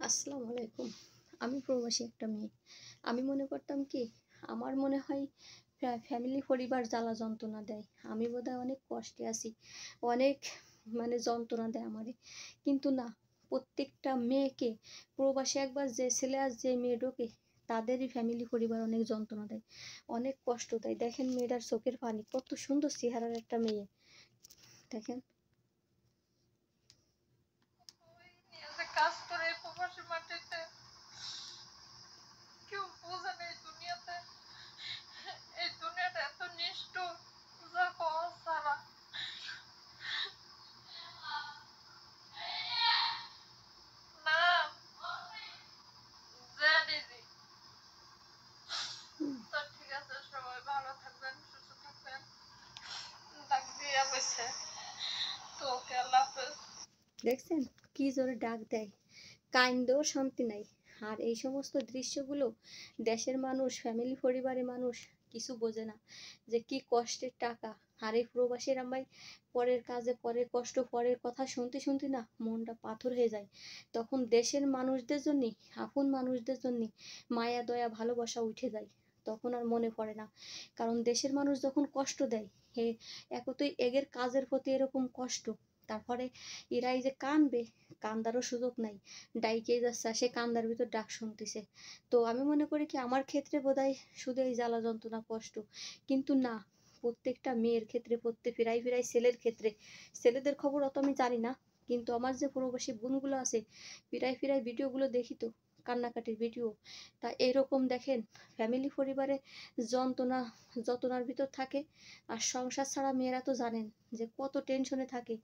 আসসালামু আলাইকুম। আমি প্রবাসী একটা মেয়ে। আমি মনে করতাম কি, আমার মনে হয় ফ্যামিলি পরিবার জ্বালা যন্ত্রণা দেয়। আমি বোধহয় অনেক কষ্টে আছি। অনেক যন্ত্রণা দেয় আমারে। কিন্তু না, প্রত্যেকটা মেয়েকে প্রবাসে একবার যে ছেলে আর যে মেয়ে ঢোকে তাদেরই ফ্যামিলি পরিবার অনেক যন্ত্রণা দেয়। অনেক কষ্ট দেয়। দেখেন মেয়েটার চোখের পানি, কত সুন্দর চেহারার একটা মেয়ে। দেখেন। কাজ করে প্রবাসী মাটিতে কেউ বোঝে না। এই দুনিয়াটা এত নিষ্ঠুর, যা পাওয়া ছাড়া। না, জানি জি। তো ঠিক আছে, সবাই ভালো থাকবেন, সুস্থ থাকবেন। ডাক দিয়ে বসে তো ওকে, আল্লাহ হাফেজ। দেখছেন কি জোরে ডাক দেয়, কাইন্দেও শান্তি নাই। আর এই সমস্ত দৃশ্যগুলো দেশের মানুষ, ফ্যামিলি পরিবারের মানুষ কিছু বোঝে না যে কি কষ্টের টাকা। আর এই প্রবাসীর আমায় পরের কাজে, পরের কষ্ট, পরের কথা শুনতে শুনতে না মনটা পাথর হয়ে যায়। তখন দেশের মানুষদের জন্য, আপন মানুষদের জন্য মায়া দয়া ভালোবাসা উঠে যায়। তখন আর মনে পড়ে না। কারণ দেশের মানুষ যখন কষ্ট দেয়, হে একতই এগের কাজের প্রতি এরকম কষ্ট, তারপরে এরা এই যে কানবে, কান্দারও সুযোগ নাই। ডাইকে যাচ্ছে, সে কান্দার ভিতর ডাক শুনতেছে। তো আমি মনে করি কি, আমার ক্ষেত্রে বোধহয় শুধু এই জ্বালা যন্ত্রণা কষ্ট, কিন্তু না, প্রত্যেকটা মেয়ের ক্ষেত্রে, প্রত্যেক ফিরাই ফিরাই ছেলের ক্ষেত্রে। ছেলেদের খবর অত আমি জানি না, কিন্তু আমার যে প্রবাসী বোনগুলো আছে, ফিরাই ফিরাই ভিডিওগুলো দেখি তো, কান্নাকাটির ভিডিও। তা এরকম দেখেন, ফ্যামিলি পরিবারে যন্ত্রণা যন্ত্রণার ভিতর থাকে। আর সংসার ছাড়া মেয়েরা তো জানেন যে কত টেনশনে থাকে।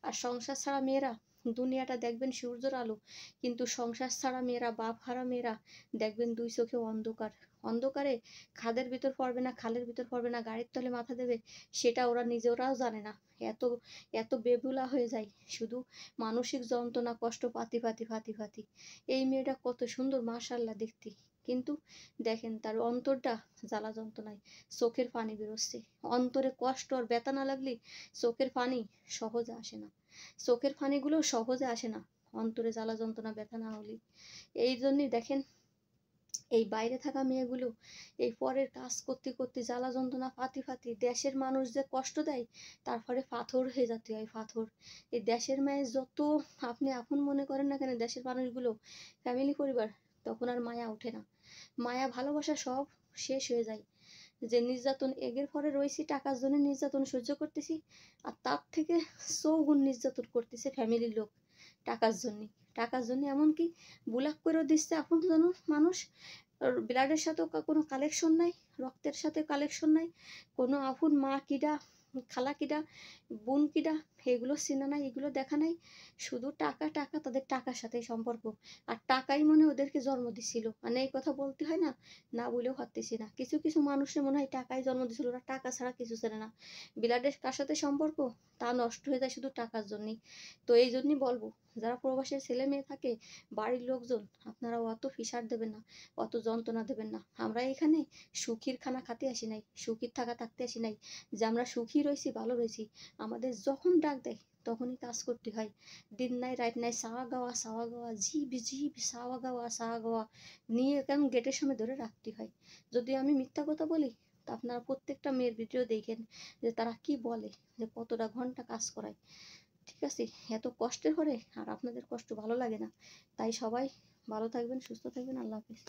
আর সংসার ছাড়া মেয়েরা, দুনিয়াটা দেখবেন সূর্যের আলো, কিন্তু সংসার ছাড়া মেয়েরা, বাপ হারা মেয়েরা দেখবেন দুই চোখে অন্ধকার। অন্ধকারে খাদের ভিতর পড়বে না, খালের ভিতর পড়বে না, গাড়ির তলে মাথা দেবে, সেটা ওরা নিজেরাও জানে না। এত এত বেবুলা হয়ে যায়, শুধু মানসিক যন্ত্রণা, কষ্ট পাতি পাতি পাতি পাতি। এই মেয়েটা কত সুন্দর মাশাআল্লাহ দেখতে, কিন্তু দেখেন তার অন্তরটা জ্বালা যন্ত্রণায় চোখের পানি বেরোচ্ছে। অন্তরে কষ্ট আর ব্যথা না লাগলে চোখের পানি সহজে আসে না। চোখের পানিগুলো সহজে আসে না অন্তরে জ্বালা যন্ত্রণা ব্যথা না হলে। এই জন্যই দেখেন, এই বাইরে থাকা মেয়েগুলো এই পরের কাজ করতে করতে জ্বালা যন্ত্রণা ফাতি ফাতি দেশের মানুষ যে কষ্ট দেয়, তারপরে পাথর হয়ে যেতে হয়, পাথর। এই দেশের মায়ের যত আপনি আপন মনে করেন না কেন, দেশের মানুষগুলো, ফ্যামিলি পরিবার, তখন আর মায়া ওঠে না। মায়া ভালোবাসা সব শেষ হয়ে যায়। যে নির্যাতন এগের পরে রয়েছি, টাকার জন্য নির্যাতন সহ্য করতেছি, আর তার থেকে চৌগুণ নির্যাতন করতেছে ফ্যামিলির লোক টাকার জন্য। টাকার জন্য এমনকি বুলাক করেও দিচ্ছে আপন মানুষ। ব্লাডের সাথেও কোনো কালেকশন নাই, রক্তের সাথে কালেকশন নাই, কোনো আপন মা কিডা, খালা কিডা, বোন কিডা, এগুলো চেনা নাই, এগুলো দেখা নাই। শুধু টাকা টাকা, তাদের টাকার সাথেই সম্পর্ক। আর টাকাই মনে ওদেরকে জন্ম দিছিল, মানে এই কথা বলতে হয় না, না বলেও পারতেছি না। কিছু কিছু মানুষের মনে হয় টাকাই জন্ম দিছিল, ওরা টাকা ছাড়া কিছু চেনে না। ব্লাডের কার সাথে সম্পর্ক, তা নষ্ট হয়ে যায় শুধু টাকার জন্যই। তো এই জন্যই বলবো, যারা প্রবাসের ছেলে মেয়ে থাকে, বাড়ির লোকজন, আপনারা অত ফিসার দেবেন না, অত যন্ত্রণা দেবেন না। আমরা এখানে সুখীর খানা খাতে আসি নাই, সুখীর থাকা থাকতে আসি নাই, যে আমরা সুখী রয়েছি, ভালো রয়েছি। আমাদের যখন ডাক দেয় তখনই কাজ করতে হয়। দিন নাই রাত নাই, সাওয়া গাওয়া সাওয়া গাওয়া, জিব জিব সাওয়া গাওয়া সাওয়া গাওয়া নিয়ে কেমন গেটের সামনে ধরে রাখতে হয়। যদি আমি মিথ্যা কথা বলি, তা আপনারা প্রত্যেকটা মেয়ের ভিডিও দেখেন যে তারা কি বলে, যে কতটা ঘন্টা কাজ করায়। ঠিক আছে, এত কষ্টের পরে আর আপনাদের কষ্ট ভালো লাগে না। তাই সবাই ভালো থাকবেন, সুস্থ থাকবেন। আল্লাহ হাফেজ।